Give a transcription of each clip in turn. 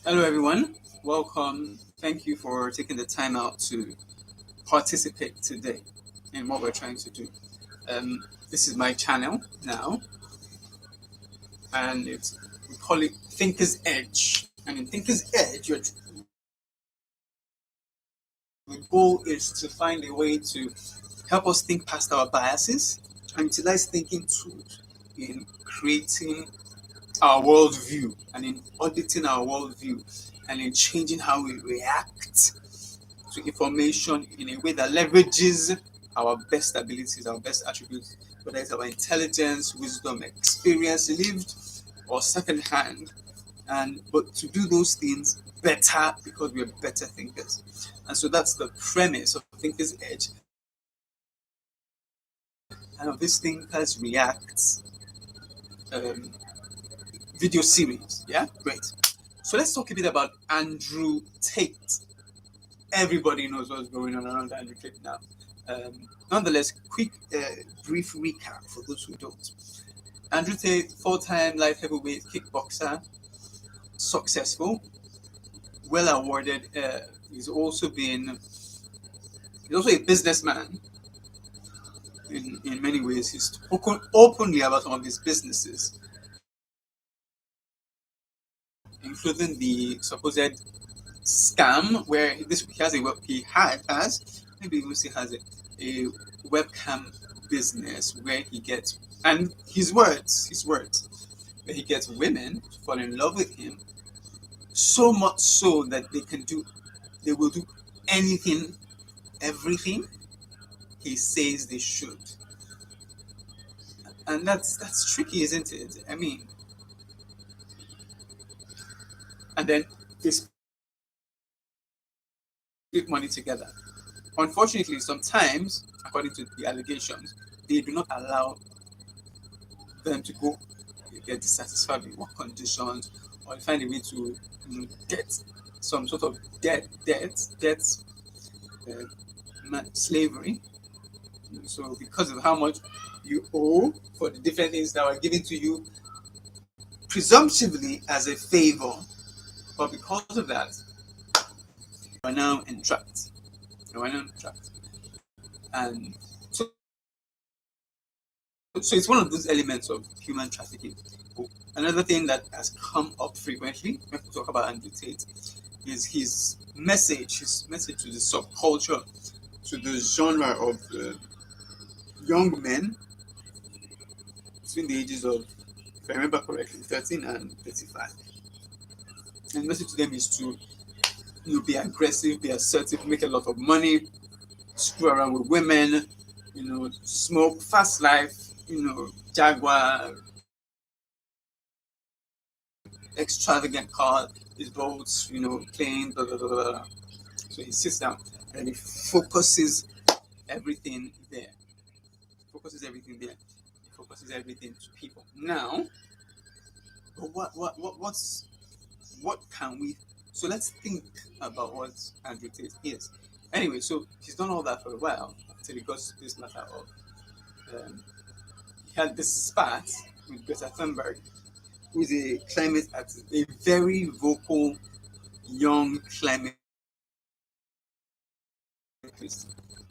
Hello, everyone. Welcome. Thank you for taking the time out to participate today in what we're trying to do. This is my channel now, and we call it Thinker's Edge. And in Thinker's Edge, the goal is to find a way to help us think past our biases and utilize thinking tools in creating our worldview and in auditing our worldview and in changing how we react to information in a way that leverages our best abilities, our best attributes, whether it's our intelligence, wisdom, experience, lived or secondhand. And but to do those things better because we're better thinkers. And so that's the premise of Thinker's Edge. And of this Thinkers React um, video series. Yeah, great. So let's talk a bit about Andrew Tate. Everybody knows what's going on around Andrew Tate now. Nonetheless, quick, brief recap for those who don't. Andrew Tate, four-time light heavyweight kickboxer, successful, well awarded. He's also a businessman in many ways. He's spoken openly about some of his businesses, including the supposed scam where he has maybe even still has a webcam business where he gets, and his words where he gets women to fall in love with him so much so that they will do anything, everything he says they should. And that's tricky, isn't it? I mean, and then they split money together. Unfortunately, sometimes, according to the allegations, they do not allow them to go get dissatisfied with work conditions or find a way to get some sort of debt, slavery. So because of how much you owe for the different things that were given to you, presumptively as a favor, but because of that, you are now entrapped. You are now entrapped, and so it's one of those elements of human trafficking. Another thing that has come up frequently when we talk about Andrew Tate is his message to the subculture, to the genre of young men between the ages of, if I remember correctly, 13 and 35. And the message to them is to be aggressive, be assertive, make a lot of money, screw around with women, smoke, fast life, Jaguar, extravagant car, his boats, planes, blah, blah, blah, blah. So he sits down and he everything there. Focuses everything there. He focuses everything to people. Now, but what can we? So let's think about what Andrew Tate is. Anyway, so he's done all that for a while until he got to this matter of he had this spat with Greta Thunberg, who is a very vocal young climate activist,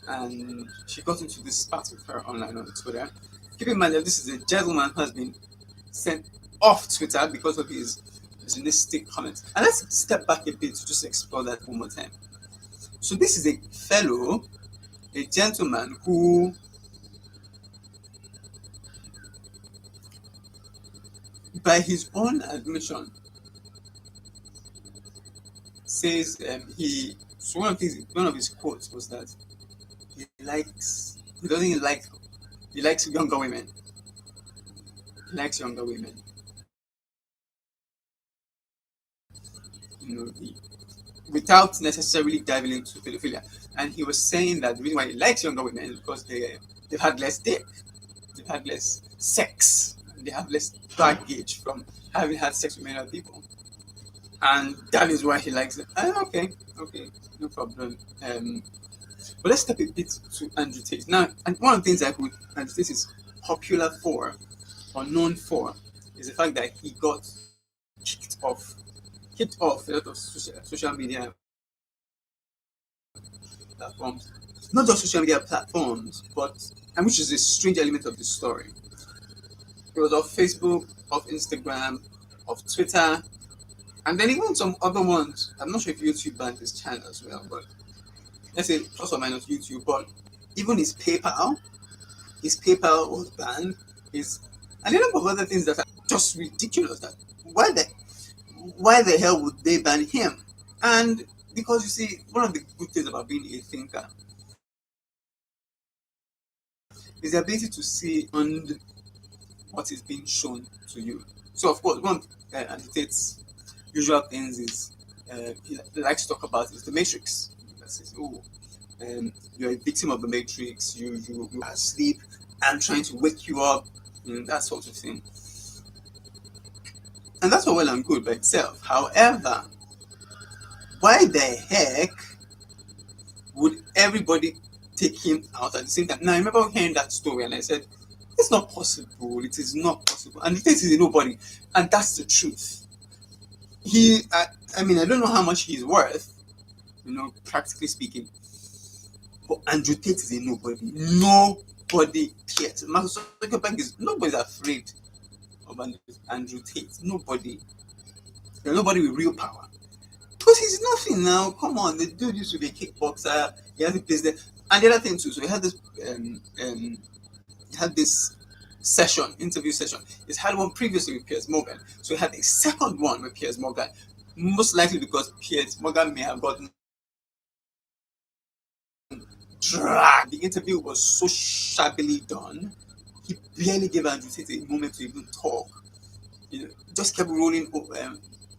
and she got into this spat with her online on Twitter. Keep in mind that this is a gentleman who has been sent off Twitter because of his misogynistic comments. And let's step back a bit to just explore that one more time. So this is a gentleman who, by his own admission, says so one of his quotes was that he doesn't like he likes younger women. He likes younger women. Without necessarily diving into pedophilia. And he was saying that the reason why he likes younger women is because they've had less dick, they've had less sex, they have less baggage from having had sex with many other people. And that is why he likes it. Okay, no problem. But let's step a bit to Andrew Tate. Now, and one of the things Andrew Tate is popular for, or known for, is the fact that he got kicked off hit off a lot of social media platforms. Not just social media platforms, but and which is a strange element of the story. It was off Facebook, off Instagram, off Twitter, and then even some other ones. I'm not sure if YouTube banned his channel as well, but let's say plus or minus YouTube. But even his PayPal was banned. His and a number of other things that are just ridiculous. That why the why the hell would they ban him? And because you see, one of the good things about being a thinker is the ability to see and what is being shown to you. So of course, one Tate's usual things is he likes to talk about is the matrix. That says, oh, you're a victim of the matrix. You are asleep. I'm trying to wake you up. That sort of thing. And that's all well and good by itself. However, why the heck would everybody take him out at the same time? Now, I remember hearing that story and I said, it's not possible. It is not possible. And the Tate is a nobody. And that's the truth. I mean, I don't know how much he's worth, practically speaking. But Andrew Tate is a nobody. Nobody cares. Mark Zuckerberg is nobody's afraid of Andrew Tate. Nobody. There's nobody with real power. Because he's nothing now. Come on, the dude used to be a kickboxer. He has a business. And the other thing too, so he had this interview session. He's had one previously with Piers Morgan. So he had a second one with Piers Morgan. Most likely because Piers Morgan may have gotten dragged. The interview was so shabbily done. He barely gave Andrew Tate a moment to even talk. Just kept rolling over.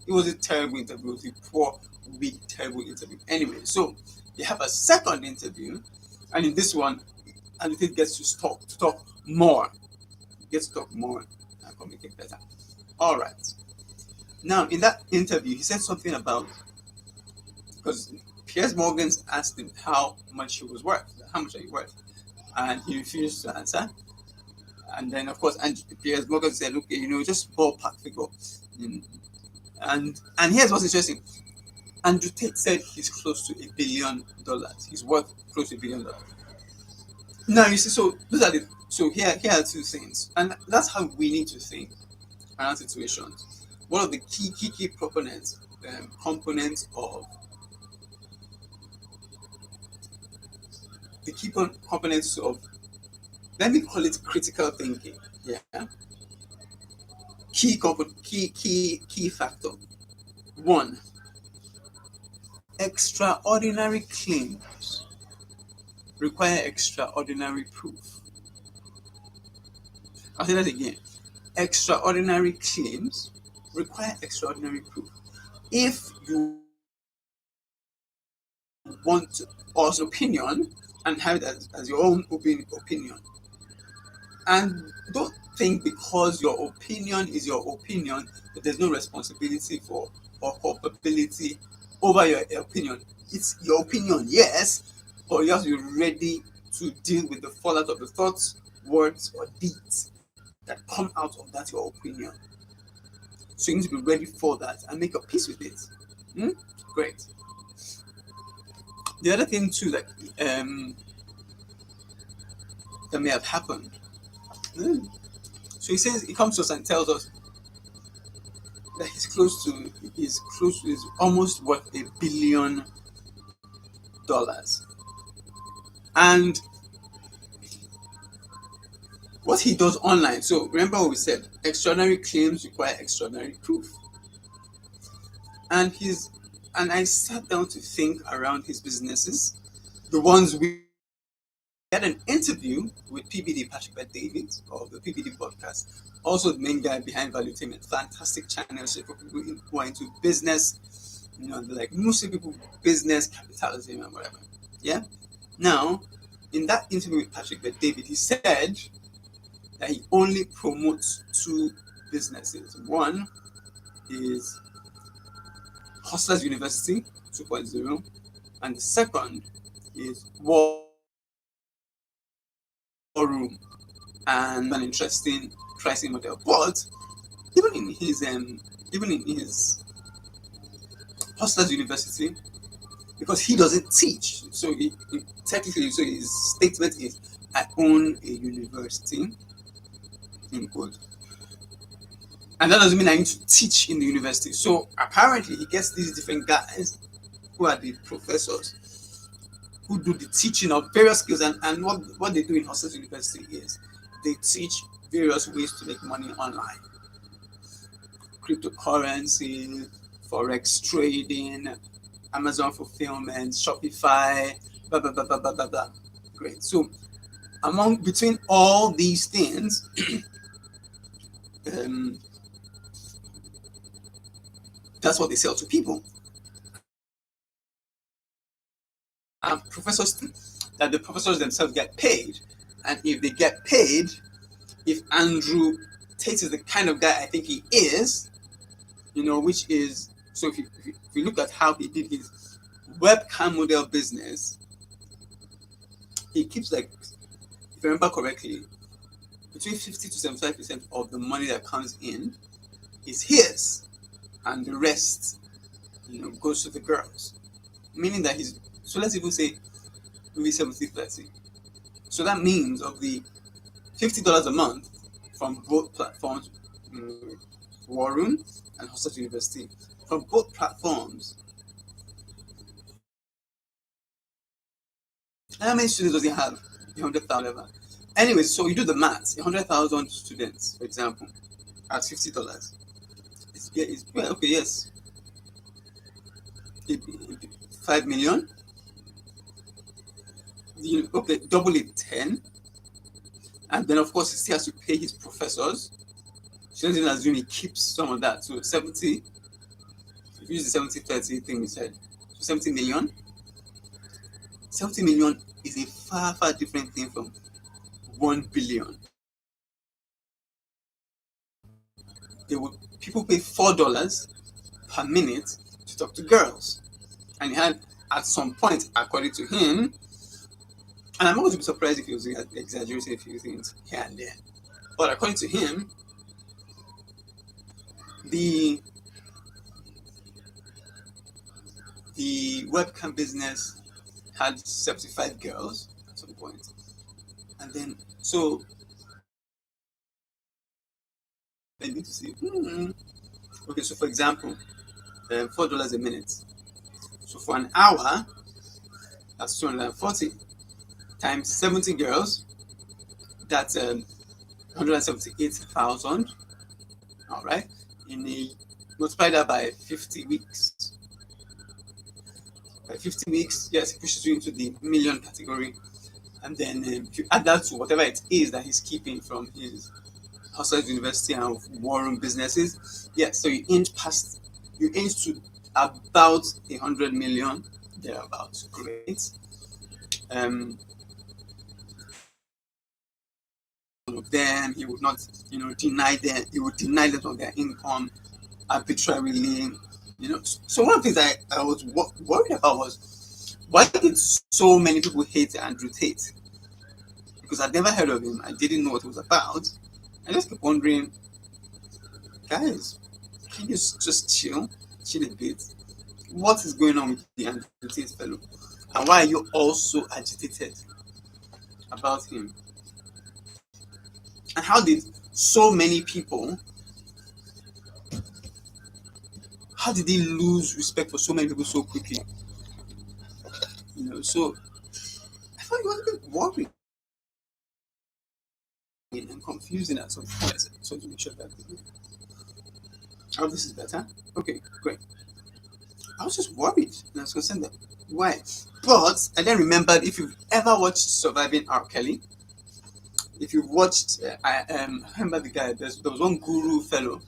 It was a terrible interview. It was a poor, weak, terrible interview. Anyway, so they have a second interview, and in this one, Andrew Tate gets to talk more. He gets to talk more and communicate better. All right. Now, in that interview, he said something about because Piers Morgan asked him how much he was worth. How much are you worth? And he refused to answer. And then, of course, Piers Morgan said, okay, just ballpark figure. And here's what's interesting. Andrew Tate said he's close to $1 billion. He's worth close to $1 billion. Now, you see, so here are two things. And that's how we need to think around situations. One of the key components of the key components of, let me call it critical thinking. Yeah. Key factor. 1. Extraordinary claims require extraordinary proof. I'll say that again. Extraordinary claims require extraordinary proof. If you want an opinion and have it as your own opinion, and don't think because your opinion is your opinion that there's no responsibility for or culpability over your opinion. It's your opinion, yes, but you have to be ready to deal with the fallout of the thoughts, words, or deeds that come out of that your opinion. So you need to be ready for that and make a peace with it. Great. The other thing too that may have happened. So he comes to us and tells us that he's almost worth $1 billion. And what he does online, so remember what we said, extraordinary claims require extraordinary proof. And I sat down to think around his businesses, the ones we had an interview with PBD, Patrick Bet-David, of the PBD podcast, also the main guy behind Valuetainment, fantastic channel for people who are into business, like mostly people business, capitalism, and whatever. Yeah. Now, in that interview with Patrick Bet-David, he said that he only promotes 2 businesses. One is Hustlers University 2.0, and the second is War Room, and an interesting pricing model. But even in his Hustlers University because he doesn't teach. So technically, so his statement is, "I own a university," in quote, and that doesn't mean I need to teach in the university. So apparently, he gets these different guys who are the professors who do the teaching of various skills, and what they do in Hustlers University is they teach various ways to make money online: cryptocurrency, forex trading, Amazon fulfillment, Shopify, blah blah blah blah blah blah blah. Great. So between all these things, um, that's what they sell to people. And professors think that the professors themselves get paid, and if they get paid, if Andrew Tate is the kind of guy I think he is, which is, so if you look at how he did his webcam model business, he keeps, like, if I remember correctly, between 50 to 75% of the money that comes in is his, and the rest, goes to the girls. Meaning that so let's even say maybe 70-30. So that means of the $50 a month from both platforms, Warren and Hustlers University, from both platforms. How many students does he have? 100,000. Anyway, so you do the maths. 100,000 students, for example, at $50. Well, okay, yes. 5 million. Okay, double it 10. And then, of course, he still has to pay his professors. So let's even assume he keeps some of that. So 70, if you use the 70-30 thing we said, so 70 million. 70 million is a far, far different thing from 1 billion. People pay $4 per minute to talk to girls. And he had, at some point, according to him, and I'm not going to be surprised if he was exaggerating a few things here and there, but according to him, the webcam business had 75 girls at some point. And then, so I need to see, okay, so for example, $4 a minute. So for an hour, that's 240 times 70 girls, that's 178,000. All right, multiply that by 50 weeks. By 50 weeks, yes, it pushes you into the million category. And then if you add that to whatever it is that he's keeping from his Hustlers University and Warren businesses, yes, so you inch to about 100 million thereabouts. Great. Of them, he would not, deny them. He would deny them of their income arbitrarily. So one of the things I was worried about was, why did so many people hate Andrew Tate? Because I'd never heard of him. I didn't know what it was about. I just kept wondering, guys, can you just chill a bit? What is going on with the Andrew Tate fellow? And why are you all so agitated about him? And how did so many people, how did he lose respect for so many people so quickly? So I thought he was a bit worried and confusing at some point. So to make sure that, this is better. Okay, great. I was just worried, and I was concerned that why. But I then remembered, if you've ever watched Surviving R. Kelly, if you've watched, I remember the guy. There was one guru fellow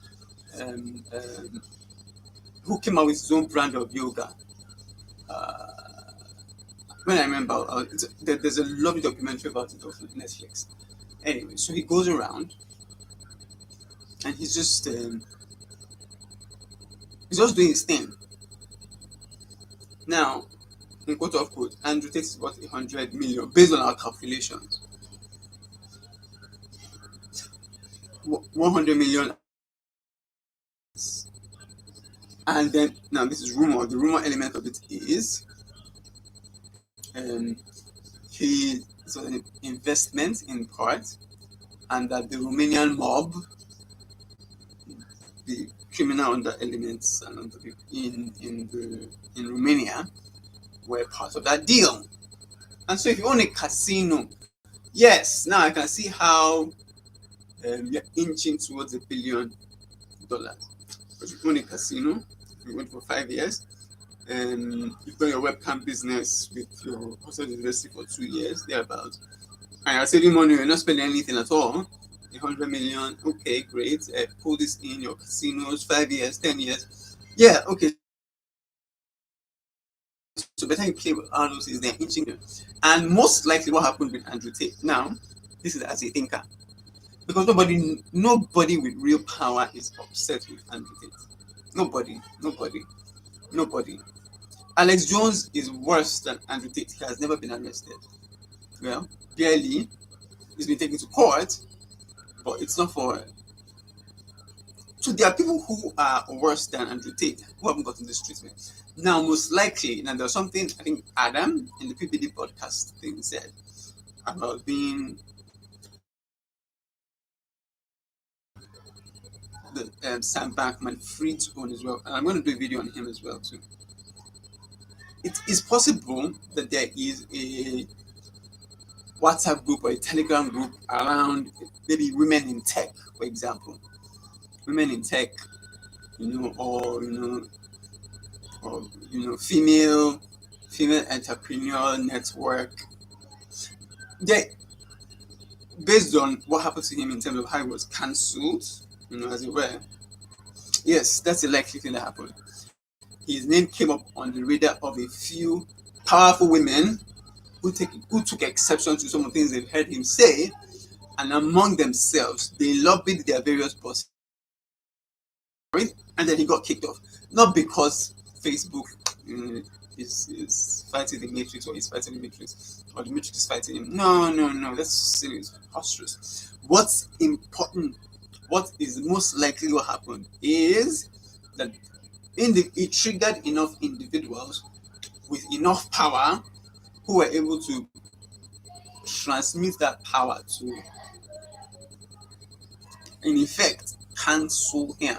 who came out with his own brand of yoga. When I remember, there's a lovely documentary about it on Netflix. Anyway, so he goes around and he's just doing his thing. Now, in quote unquote, Andrew Tate is about 100 million based on our calculations. 100 million, And then now this is rumor. The rumor element of it is um, he so an investment in part, and that the Romanian mob, the criminal under elements and under the, in Romania, were part of that deal. And so if you own a casino, yes, now I can see how you're inching towards $1 billion. Because you own a casino, you went for 5 years, you've done your webcam business with your Oxford University for 2 years, thereabouts, and you're saving money, you're not spending anything at all. 100 million, okay, great. Pull this in your casinos, 5 years, 10 years. Yeah, okay. So by the time you play with all those things, they're inching you. And most likely what happened with Andrew Tate. Now, this is as a thinker. Because nobody with real power is upset with Andrew Tate. Nobody. Alex Jones is worse than Andrew Tate. He has never been arrested. Well, barely. He's been taken to court, but it's not for. So there are people who are worse than Andrew Tate who haven't gotten this treatment. Now, most likely, now there's something I think Adam in the PPD podcast thing said about being the Sam Bankman-Fried one as well, and I'm going to do a video on him as well too. It is possible that there is a WhatsApp group or a Telegram group around maybe women in tech, for example, women in tech, or female entrepreneur network. They, based on what happened to him in terms of how he was cancelled, as it were, yes, that's a likely thing that happened. His name came up on the radar of a few powerful women who took exception to some of the things they've heard him say, and among themselves, they lobbied their various bosses, and then he got kicked off. Not because Facebook is fighting the Matrix, or he's fighting the Matrix, or the Matrix is fighting him. No, that's silly, it's preposterous. What's important, what is most likely what happened is that it triggered enough individuals with enough power who were able to transmit that power to, in effect, cancel him.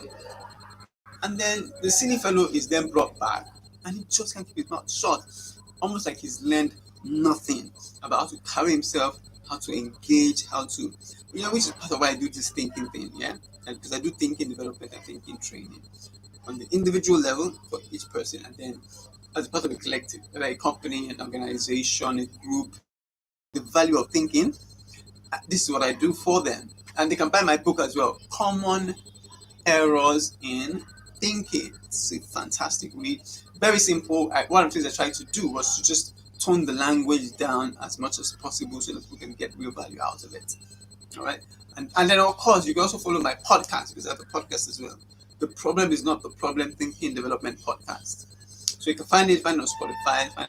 And then the silly fellow is then brought back, and he just can't keep his mouth shut, almost like he's learned nothing about how to carry himself, how to engage, how to, which is part of why I do this thinking thing, yeah? And because I do thinking development and thinking training on the individual level for each person, and then as part of a collective, whether a company, an organization, a group, the value of thinking. This is what I do for them. And they can buy my book as well, Common Errors in Thinking. It's a fantastic read. Very simple. One of the things I tried to do was to just tone the language down as much as possible so that we can get real value out of it. All right. And then, of course, you can also follow my podcast, because I have a podcast as well. The Problem Is Not the Problem, Thinking Development Podcast. So you can find it on Spotify, find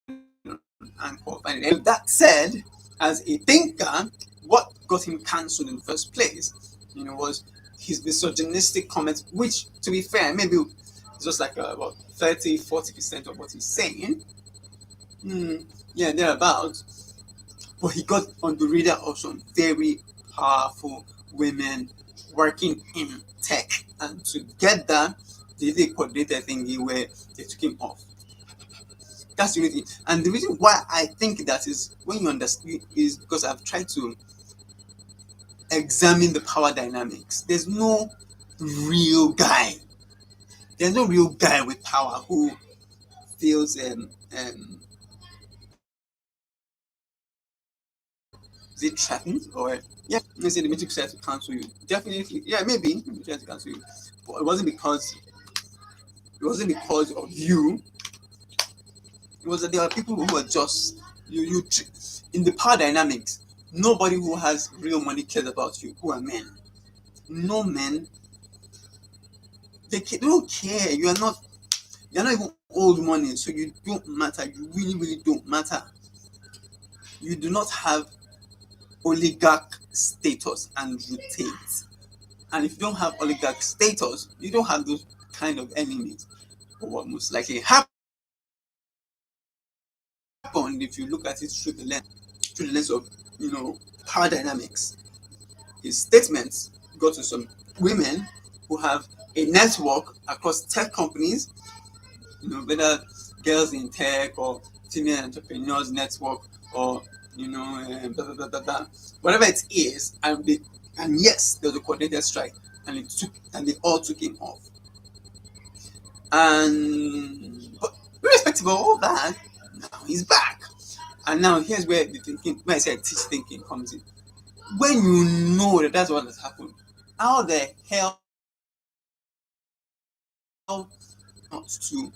it on Anchor, find it. That said, as a thinker, what got him cancelled in the first place, was his misogynistic comments, which, to be fair, maybe it's just like about 30-40% of what he's saying. Yeah, thereabouts. But he got on the radar of some very powerful women working in tech, and together they did a coordinated thingy where they took him off. That's the only thing. And the reason why I think that is, when you understand, is because I've tried to examine the power dynamics. There's no real guy. There's no real guy with power who feels is it threatened, or let's say the Matrix tried to cancel you. Definitely, maybe tried to cancel you, but it wasn't because of you. It was that there are people who are just you in the power dynamics. Nobody who has real money cares about you. Who are men? No men. They don't care. You're not even old money, so you don't matter. You really don't matter. You do not have oligarch status, Andrew Tate. And if you don't have oligarch status, you don't have those kind of enemies. But what most likely happened, if you look at it through the lens of power dynamics, his statements go to some women who have a network across tech companies, whether girls in tech or female entrepreneurs network, or blah, blah, blah, blah, blah. Whatever it is, and yes, there was a coordinated strike, and they all took him off. And but irrespective of all that, now he's back. And now here's where the thinking, when I say teach thinking, comes in. When you know that that's what has happened, how the hell not to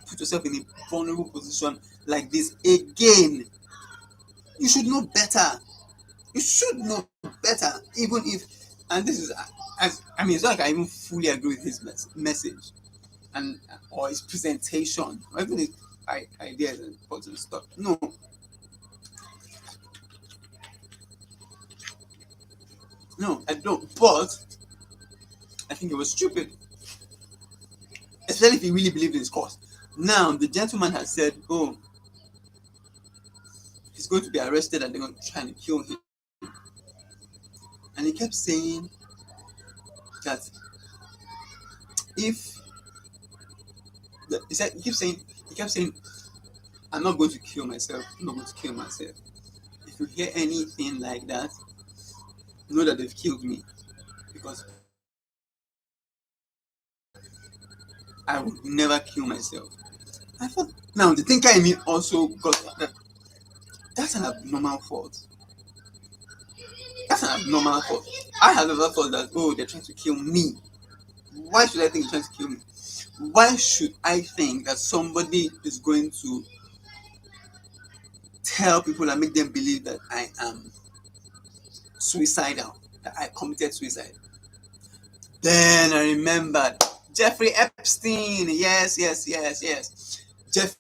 put yourself in a vulnerable position like this again? You should know better. You should know better, even if, and this is, it's not like I even fully agree with his message and or his presentation, or even his ideas and thoughts and stuff. No, I don't. But I think it was stupid, especially if he really believed in his cause. Now the gentleman has said, "Oh, he's going to be arrested and they're going to try and kill him," and he kept saying that if he kept saying, "I'm not going to kill myself. I'm not going to kill myself. If you hear anything like that, know that they've killed me, because I would never kill myself." I thought, now the thinker in me also got that. That's an abnormal thought. That's an abnormal thought. I have never thought that, oh, they're trying to kill me. Why should I think they're trying to kill me? Why should I think that somebody is going to tell people and make them believe that I am suicidal, that I committed suicide? Then I remembered Jeffrey Epstein. Yes. Jeffrey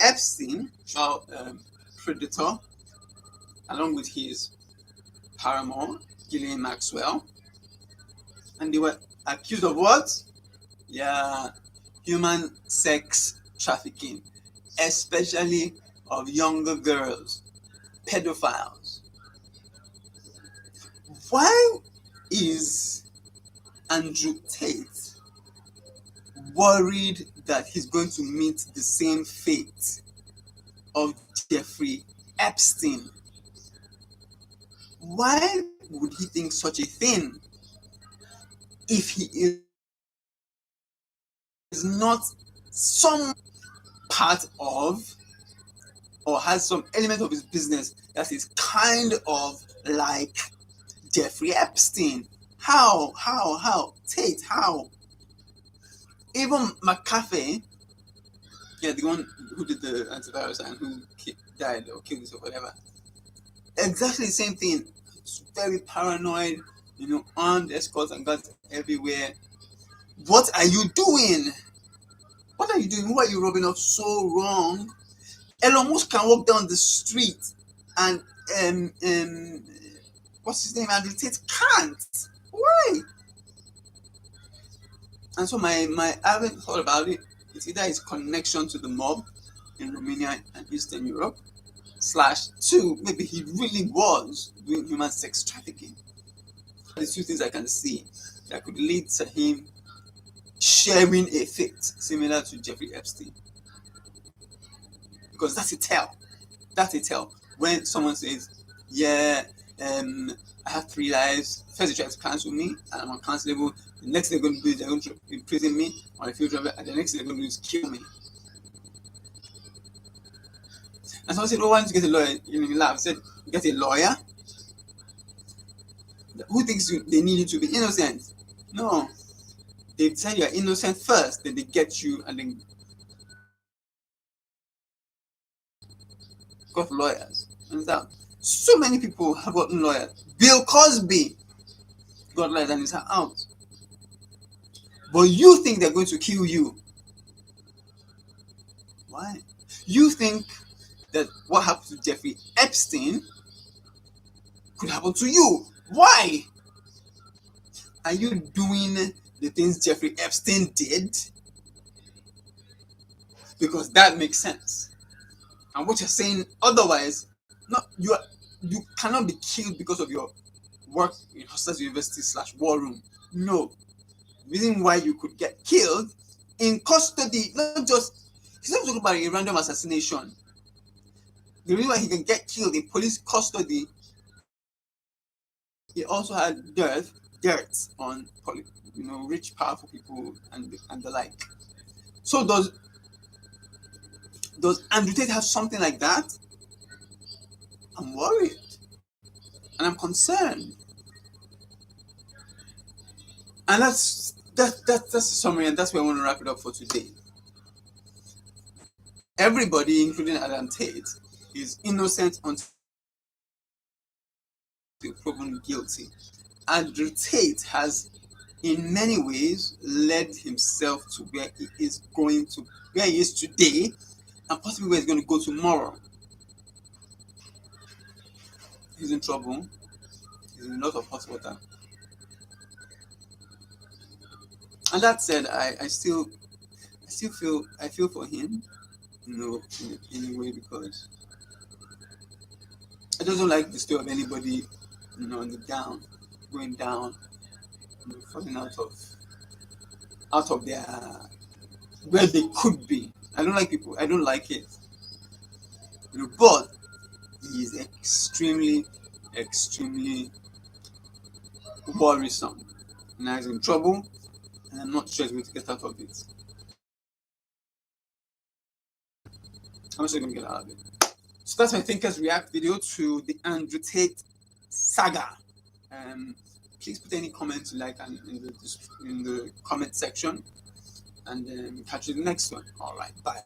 Epstein, child predator, along with his paramour, Ghislaine Maxwell. And they were accused of what? Yeah, human sex trafficking, especially of younger girls, pedophiles. Why is Andrew Tate worried that he's going to meet the same fate of Jeffrey Epstein? Why would he think such a thing if he is not some part of, or has some element of his business that is kind of like Jeffrey Epstein? How? Tate, how? Even McAfee, yeah, the one who did the antivirus and who died or killed himself, whatever. Exactly the same thing. It's very paranoid, armed escorts and guards everywhere. What are you doing? What are you doing? Who are you rubbing off so wrong? Elon Musk can walk down the street and what's his name? Andrew Tate can't. Why? And so I haven't thought about it. It's either his connection to the mob in Romania and Eastern Europe, /2, maybe he really was doing human sex trafficking. The two things I can see that could lead to him sharing a fate similar to Jeffrey Epstein. Because that's a tell. That's a tell. When someone says, yeah, I have 3 lives. First they try to cancel me and I'm uncancelable. The next thing they're going to do is they're going to imprison me on a field driver, and the next thing they're going to do is kill me. And someone said, oh, why don't you get a lawyer? You laugh. I said, get a lawyer? Who thinks they need you to be innocent? No. They say you're innocent first, then they get you and then got lawyers. Understand? So many people have gotten lawyers. Bill Cosby got lawyers and is out. But you think they're going to kill you. Why? You think that what happened to Jeffrey Epstein could happen to you. Why? Are you doing the things Jeffrey Epstein did? Because that makes sense. And what you're saying otherwise, not you cannot be killed because of your work in Hustlers University / War Room. No. The reason why you could get killed in custody, not just, he's not talking about a random assassination. The reason why he can get killed in police custody, he also had dirt on rich, powerful people and the like. So does Andrew Tate have something like that? I'm worried and I'm concerned. And that's the summary, and that's where I want to wrap it up for today. Everybody, including Adam Tate, is innocent until proven guilty. Andrew Tate has, in many ways, led himself to where he is where he is today, and possibly where he's going to go tomorrow. He's in trouble. He's in a lot of hot water. And that said, I still feel for him, in a way, because I just don't like the story of anybody, on the down, going down, falling out of their where they could be. I don't like people. I don't like it. But he is extremely, extremely worrisome. And he's in trouble, and I'm not sure he's going to get out of it. I'm not sure he's going to get out of it. So that's my Thinkers React video to the Andrew Tate saga. Please put any comments you like in the comment section, and catch you in the next one. All right, bye.